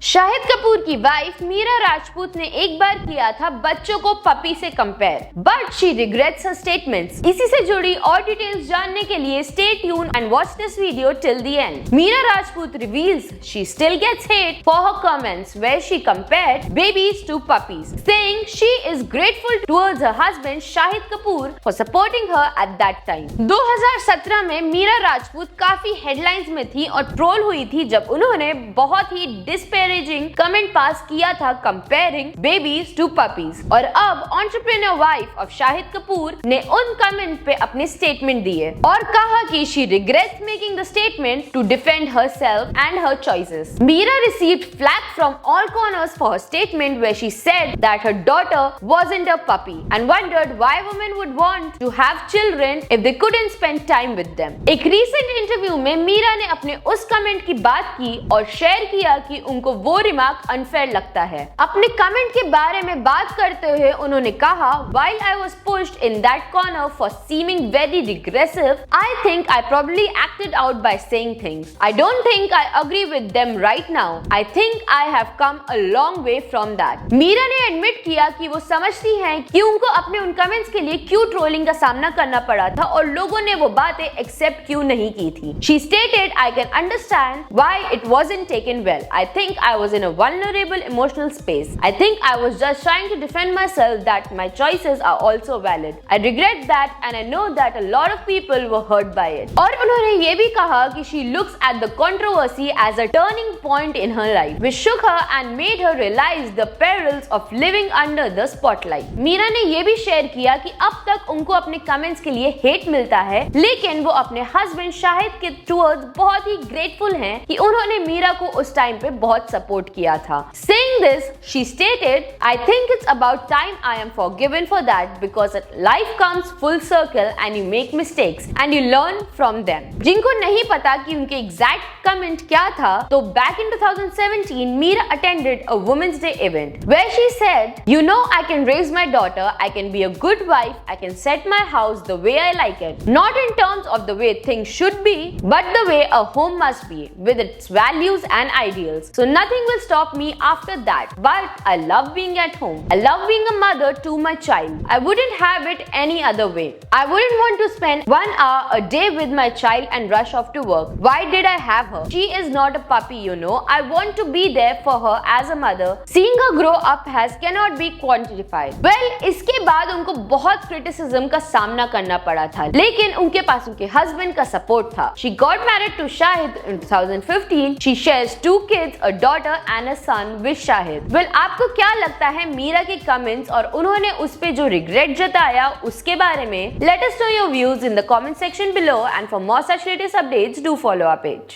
शाहिद कपूर की वाइफ मीरा राजपूत ने एक बार किया था बच्चों को पपी से compare, but she regrets her statements. इसी से जुड़ी और डिटेल्स जानने के लिए stay tune and watch this video till the end. Meera Rajput reveals she still gets hate for her comments where she compared babies to puppies, saying she is grateful towards her husband Shahid Kapoor for supporting her at that time। 2017 में मीरा राजपूत काफी headlines में थी और troll हुई थी जब उन्होंने बहुत ही डिस्पेरेजिंग कमेंट पास किया था कंपेयरिंग बेबीज टू पपीज। और अब entrepreneur wife of Shahid Kapoor ने उन कमेंट पे अपने स्टेटमेंट दिए और कहा कि she regrets making the statement to defend herself and her choices। Meera received flack from all corners for her statement where she said that her daughter wasn't a puppy and wondered why women would want to have children if they couldn't spend time with them। एक recent interview में मीरा ने अपने उस comment की बात की और share किया कि उनको वो रिमार्क अनफेयर लगता है। अपने कमेंट के बारे में बात करते हुए उन्होंने कहा, While I was pushed in that corner for seeming very regressive, I think I probably acted out by saying things। I don't think I agree with them right now। I think I have come a long way from that। Meera ने admit किया कि वो समझती हैं कि उनको अपने उन कमेंट्स के लिए क्यों ट्रोलिंग का सामना करना पड़ा था और लोगों ने वो बातें एक्सेप्ट क्यों नहीं की थी। She stated, I can understand why it wasn't taken well। I think I was in a vulnerable emotional space। I think I was just trying to defend myself that my choices are also valid। I regret that and I know that a lot of people were hurt by it। और उन्होंने ये भी कहा कि she looks at the controversy as a turning point in her life, which shook her and made her realize the perils of living under the spotlight। Meera ने ये भी share किया कि अब तक उनको अपने कमेंट्स के लिए हेट मिलता है, लेकिन वो अपने हस्बैंड शाहिद के टुवर्ड्स बहुत ही ग्रेटफुल हैं कि उन्होंने मीरा को उस टाइम पे बहुत सपोर्ट किया था। Saying this, she stated, I think it's about time I am forgiven for that because life comes full circle and you make mistakes and you learn from them। जिनको नहीं पता कि उनके एग्जैक्ट कमेंट क्या था, तो back in 2017 Meera attended a Women's Day event where she said, You know, I can raise my daughter, I can be a good wife, I can set my house the way I like it, not in terms of the way things should be, but the way a home must be with its values and ideals। So nothing will stop me after that, but I love being at home। I love being a mother to my child। I wouldn't have it any other way। I wouldn't want to spend 1 hour a day with my child and rush off to work। Why did I have her? She is not a puppy, you know। I want to be there for her as a mother। Seeing her grow up cannot be quantified। Well, इसके बाद उनको बहुत criticism का सामना करना पड़ा था, लेकिन उनके पास उनके हस्बैंड का सपोर्ट था। She got married to Shahid in 2015। She shares 2 kids, a daughter and a son with Shahid। Well, आपको क्या लगता है मीरा के कमेंट्स और उन्होंने उस पे जो रिग्रेट जताया उसके बारे में? Let us know your views in the comment section below and for more such latest updates do follow our page।